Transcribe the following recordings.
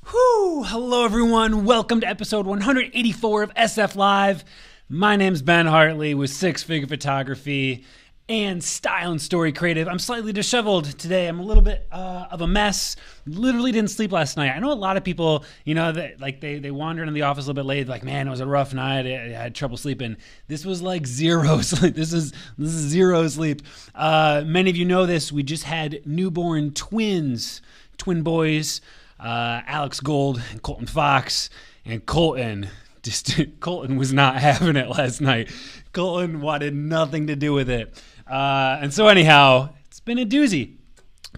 Whew, hello everyone. Welcome to episode 184 of SF Live. My name's Ben Hartley with Six Figure Photography and Style and Story Creative. I'm slightly disheveled today. I'm a little bit of a mess. Literally didn't sleep last night. I know a lot of people, that they wander into the office a little bit late, like, man, it was a rough night. I had trouble sleeping. This was like zero sleep. This is zero sleep. Many of you know this. We just had newborn twin boys. Alex Gold and Colton Fox, and Colton was not having it last night. Colton wanted nothing to do with it. And so anyhow, it's been a doozy.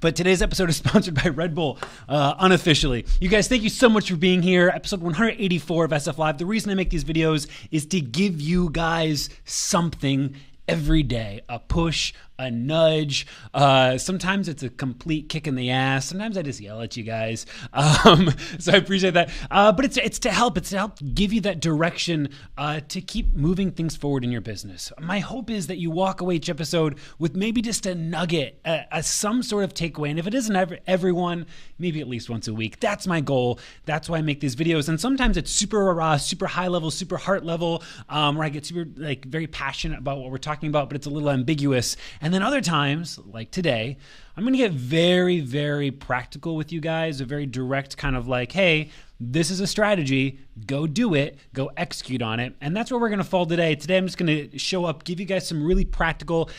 But today's episode is sponsored by Red Bull, unofficially. You guys, thank you so much for being here. Episode 184 of SF Live. The reason I make these videos is to give you guys something every day, a push, a nudge. Sometimes it's a complete kick in the ass. Sometimes I just yell at you guys. So I appreciate that. But it's to help. It's to help give you that direction to keep moving things forward in your business. My hope is that you walk away each episode with maybe just a nugget, some sort of takeaway. And if it isn't everyone, maybe at least once a week. That's my goal. That's why I make these videos. And sometimes it's super raw, super high level, super heart level, where I get super very passionate about what we're talking about, but it's a little ambiguous. And then other times, like today, I'm going to get very, very practical with you guys, a very direct kind of like, hey, this is a strategy, go do it, go execute on it. And that's where we're going to fall today. Today, I'm just going to show up, give you guys some really practical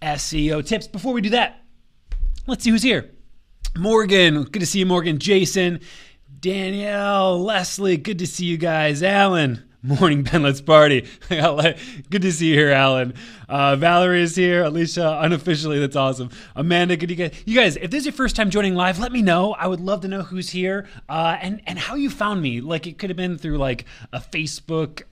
SEO tips. Before we do that, let's see who's here. Morgan, good to see you, Morgan. Jason, Danielle, Leslie, good to see you guys. Alan. Morning, Ben. Let's party. Good to see you here, Alan. Valerie is here. Alicia, unofficially. That's awesome. Amanda, good to get you guys. If this is your first time joining live, let me know. I would love to know who's here and how you found me. Like, it could have been through like a Facebook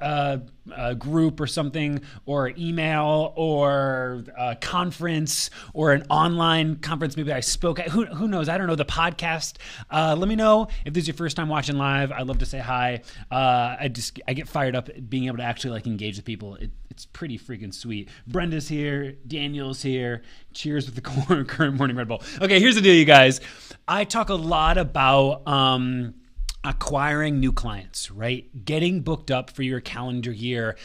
group or something, or email, or a conference, or an online conference. Maybe I spoke at. Who knows? I don't know. The podcast. Let me know if this is your first time watching live. I'd love to say hi. I get fired up at being able to actually engage with people. It's pretty freaking sweet. Brenda's here. Daniel's here. Cheers with the current morning Red Bull. Okay, here's the deal, you guys. I talk a lot about acquiring new clients, right? Getting booked up for your calendar year.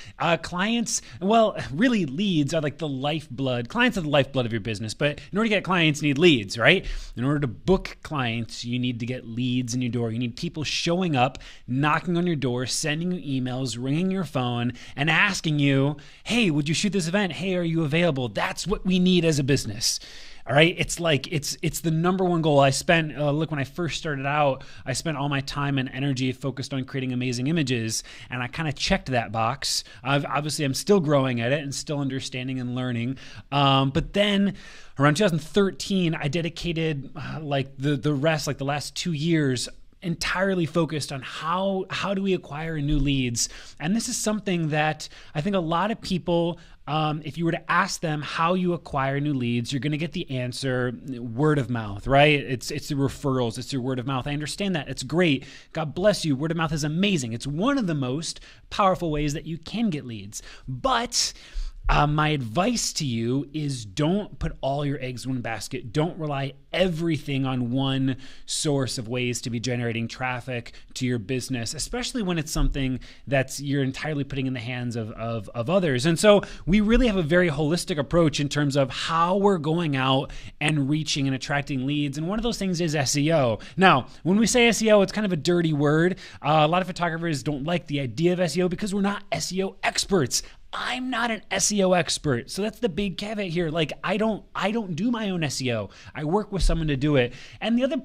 Clients, well, really leads are like the lifeblood. Clients are the lifeblood of your business, but in order to get clients, you need leads, right? In order to book clients, you need to get leads in your door. You need people showing up, knocking on your door, sending you emails, ringing your phone, and asking you, hey, would you shoot this event? Hey, are you available? That's what we need as a business. All right, it's the number one goal. I spent, when I first started out, I spent all my time and energy focused on creating amazing images, and I kind of checked that box. Obviously, I'm still growing at it and still understanding and learning. But then around 2013, I dedicated the last 2 years entirely focused on how do we acquire new leads. And this is something that I think a lot of people, if you were to ask them how you acquire new leads, you're going to get the answer word of mouth, right? It's the referrals. It's your word of mouth. I understand that. It's great. God bless you. Word of mouth is amazing. It's one of the most powerful ways that you can get leads. But my advice to you is don't put all your eggs in one basket. Don't rely everything on one source of ways to be generating traffic to your business, especially when it's something that's you're entirely putting in the hands of others. And so we really have a very holistic approach in terms of how we're going out and reaching and attracting leads. And one of those things is SEO. Now, when we say SEO, it's kind of a dirty word. A lot of photographers don't like the idea of SEO because we're not SEO experts. I'm not an SEO expert. So that's the big caveat here. Like, I don't do my own SEO. I work with someone to do it. And the other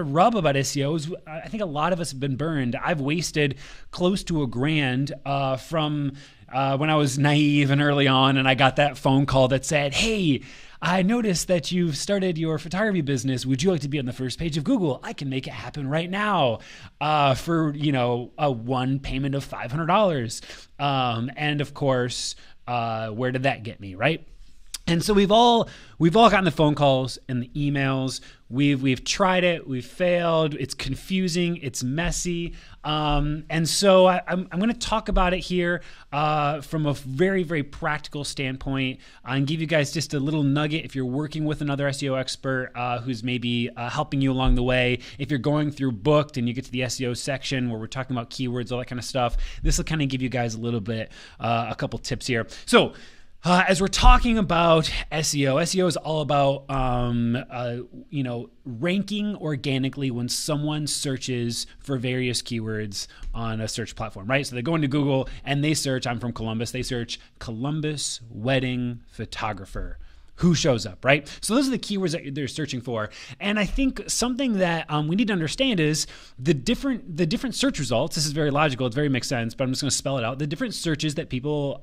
rub about SEO is I think a lot of us have been burned. I've wasted close to $1,000 from when I was naive and early on, and I got that phone call that said, hey, I noticed that you've started your photography business. Would you like to be on the first page of Google? I can make it happen right now for a one payment of $500. And of course, where did that get me, right? And so we've all gotten the phone calls and the emails. We've tried it. We've failed. It's confusing. It's messy. And so I'm going to talk about it here from a very, very practical standpoint and give you guys just a little nugget if you're working with another SEO expert who's maybe helping you along the way. If you're going through Booked and you get to the SEO section where we're talking about keywords, all that kind of stuff, this will kind of give you guys a little bit, a couple tips here. So as we're talking about SEO is all about, ranking organically when someone searches for various keywords on a search platform, right? So they go into Google and they search, I'm from Columbus, they search Columbus wedding photographer. Who shows up, right? So those are the keywords that they're searching for. And I think something that we need to understand is the different search results. This is very logical. It very makes sense, but I'm just going to spell it out. The different searches that people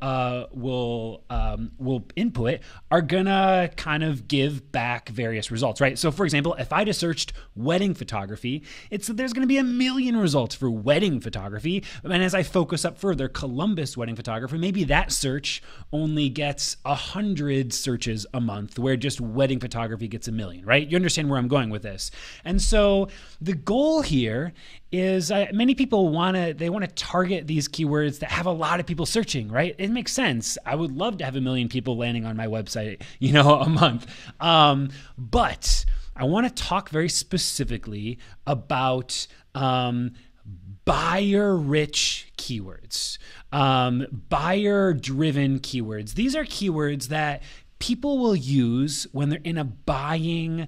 will input are going to kind of give back various results, right? So for example, if I just searched wedding photography, there's going to be 1 million results for wedding photography. And as I focus up further, Columbus wedding photographer, maybe that search only gets 100 searches a month, where just wedding photography gets 1 million, right? You understand where I'm going with this. And so the goal here is many people want to target these keywords that have a lot of people searching, right? It makes sense. I would love to have 1 million people landing on my website, a month. But I want to talk very specifically about buyer-rich keywords, buyer-driven keywords. These are keywords that people will use when they're in a buying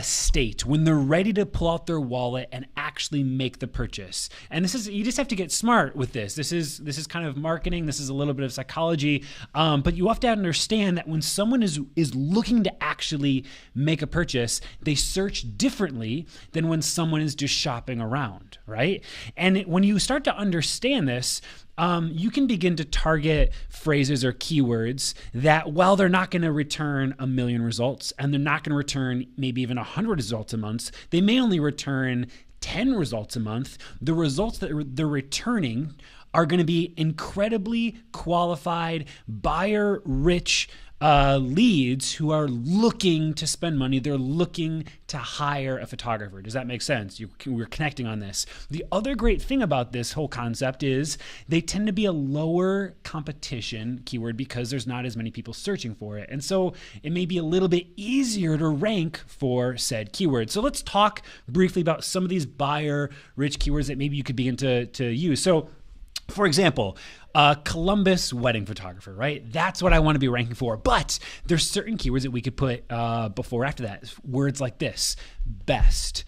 state, when they're ready to pull out their wallet and actually make the purchase. And you just have to get smart with this. This is kind of marketing. This is a little bit of psychology. But you have to understand that when someone is looking to actually make a purchase, they search differently than when someone is just shopping around, right? And when you start to understand this, you can begin to target phrases or keywords that, while they're not going to return 1 million results and they're not going to return maybe even 100 results a month, they may only return 10 results a month. The results that they're returning are going to be incredibly qualified, buyer-rich leads who are looking to spend money. They're looking to hire a photographer. Does that make sense? We're connecting on this. The other great thing about this whole concept is they tend to be a lower competition keyword because there's not as many people searching for it. And so it may be a little bit easier to rank for said keyword. So let's talk briefly about some of these buyer-rich keywords that maybe you could begin to use. So for example, Columbus wedding photographer, right? That's what I want to be ranking for. But there's certain keywords that we could put before or after that. Words like this: best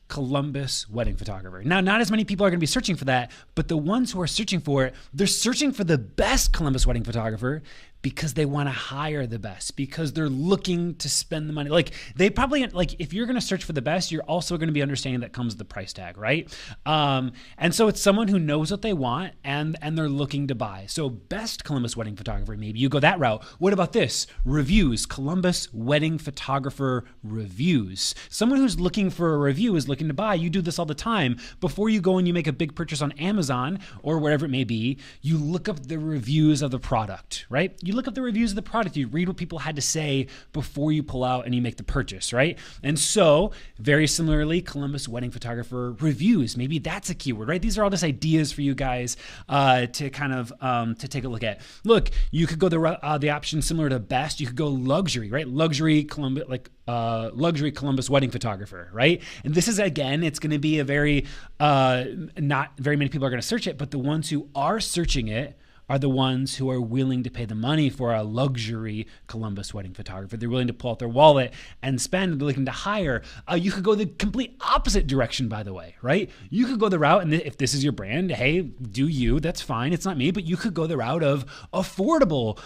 Columbus wedding photographer. Now, not as many people are going to be searching for that, but the ones who are searching for it, they're searching for the best Columbus wedding photographer because they want to hire the best, because they're looking to spend the money. Like, they probably, if you're going to search for the best, you're also going to be understanding that comes with the price tag, right? And so it's someone who knows what they want and they're looking to buy. So best Columbus wedding photographer, maybe you go that route. What about this? Reviews, Columbus wedding photographer reviews. Someone who's looking for a review is looking to buy. You do this all the time. Before you go and you make a big purchase on Amazon or wherever it may be, you look up the reviews of the product, right? You look up the reviews of the product. You read what people had to say before you pull out and you make the purchase, right? And so very similarly, Columbus wedding photographer reviews, maybe that's a keyword, right? These are all just ideas for you guys to kind of to take a look at. Look, you could go the option similar to best. You could go luxury, right? Luxury Columbus wedding photographer, right? And this is, again, it's going to be a very, not very many people are going to search it, but the ones who are searching it are the ones who are willing to pay the money for a luxury Columbus wedding photographer. They're willing to pull out their wallet and spend. They're looking to hire. You could go the complete opposite direction, by the way, right? You could go the route, and if this is your brand, hey, do you, that's fine. It's not me, but you could go the route of affordable,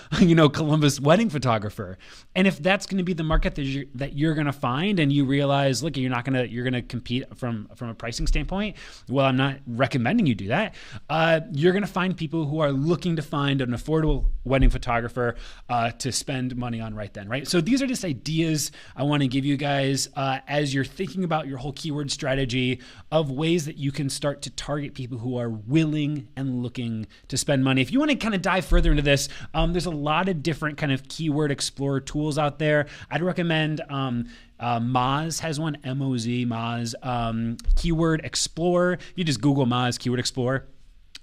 Columbus wedding photographer. And if that's going to be the market that you're going to find, and you realize, look, you're going to compete from a pricing standpoint, well, I'm not recommending you do that. You're going to find people who are looking looking to find an affordable wedding photographer to spend money on right then, right? So these are just ideas I want to give you guys as you're thinking about your whole keyword strategy of ways that you can start to target people who are willing and looking to spend money. If you want to kind of dive further into this, there's a lot of different kind of keyword explorer tools out there. I'd recommend Moz has one, M-O-Z, Moz, Keyword Explorer. If you just Google Moz Keyword Explorer,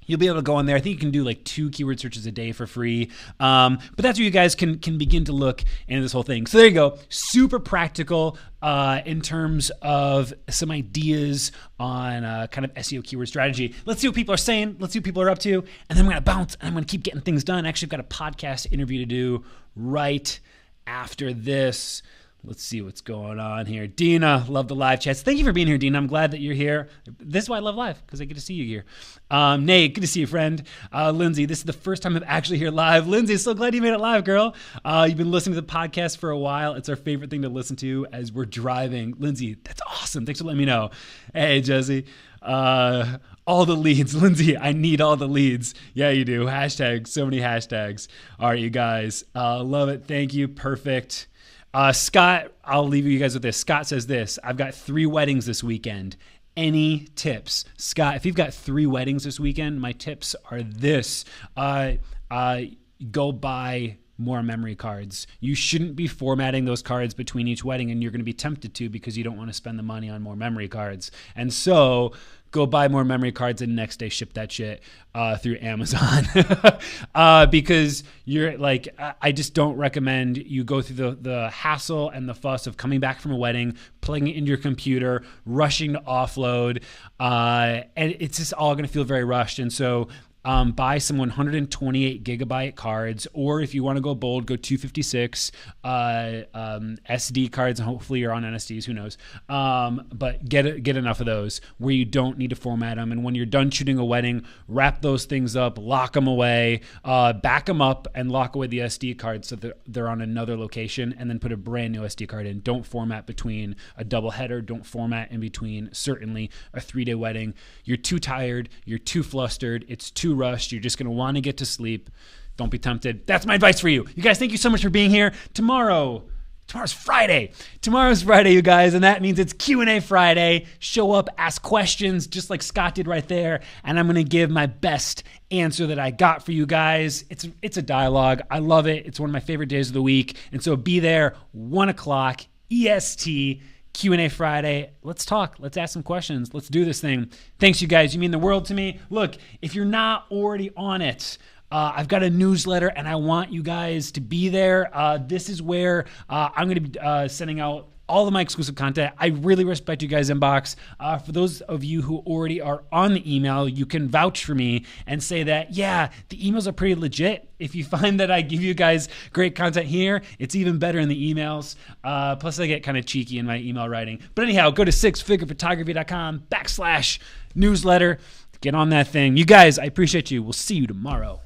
you'll be able to go on there. I think you can do like 2 keyword searches a day for free. But that's where you guys can begin to look into this whole thing. So there you go. Super practical in terms of some ideas on kind of SEO keyword strategy. Let's see what people are saying. Let's see what people are up to. And then I'm going to bounce and I'm going to keep getting things done. Actually, I've got a podcast interview to do right after this. Let's see what's going on here. Dina, love the live chats. Thank you for being here, Dina. I'm glad that you're here. This is why I love live, because I get to see you here. Nate, good to see you, friend. Lindsay, this is the first time I'm actually here live. Lindsay, so glad you made it live, girl. You've been listening to the podcast for a while. It's our favorite thing to listen to as we're driving. Lindsay, that's awesome. Thanks for letting me know. Hey, Jesse. All the leads. Lindsay, I need all the leads. Yeah, you do. Hashtags, so many hashtags. All right, you guys. Love it. Thank you. Perfect. Scott, I'll leave you guys with this. Scott says this: I've got 3 weddings this weekend. Any tips? Scott, if you've got 3 weddings this weekend, my tips are this. Go buy more memory cards. You shouldn't be formatting those cards between each wedding, and you're going to be tempted to because you don't want to spend the money on more memory cards. And so go buy more memory cards and next day ship that shit through Amazon. Because you're like, I just don't recommend you go through the hassle and the fuss of coming back from a wedding, plugging it into your computer, rushing to offload, and it's just all going to feel very rushed. And so buy some 128 gigabyte cards, or if you want to go bold, go 256 SD cards, and hopefully you're on NSDs, who knows. But get enough of those where you don't need to format them. And when you're done shooting a wedding, wrap those things up, lock them away, back them up, and lock away the SD cards so that they're on another location, and then put a brand new SD card in. Don't format between a double header. Don't format in between, certainly, a 3-day wedding. You're too tired. You're too flustered. It's too rushed. You're just going to want to get to sleep. Don't be tempted. That's my advice for you. You guys, thank you so much for being here. Tomorrow's Friday. Tomorrow's Friday, you guys, and that means it's Q&A Friday. Show up, ask questions, just like Scott did right there, and I'm going to give my best answer that I got for you guys. It's a dialogue. I love it. It's one of my favorite days of the week, and so be there, 1 o'clock EST, Q&A Friday. Let's talk. Let's ask some questions. Let's do this thing. Thanks, you guys. You mean the world to me. Look, if you're not already on it, I've got a newsletter, and I want you guys to be there. This is where I'm going to be sending out all of my exclusive content. I really respect you guys' inbox. For those of you who already are on the email, you can vouch for me and say that, yeah, the emails are pretty legit. If you find that I give you guys great content here, it's even better in the emails. Plus, I get kind of cheeky in my email writing. But anyhow, go to sixfigurephotography.com/newsletter. Get on that thing. You guys, I appreciate you. We'll see you tomorrow.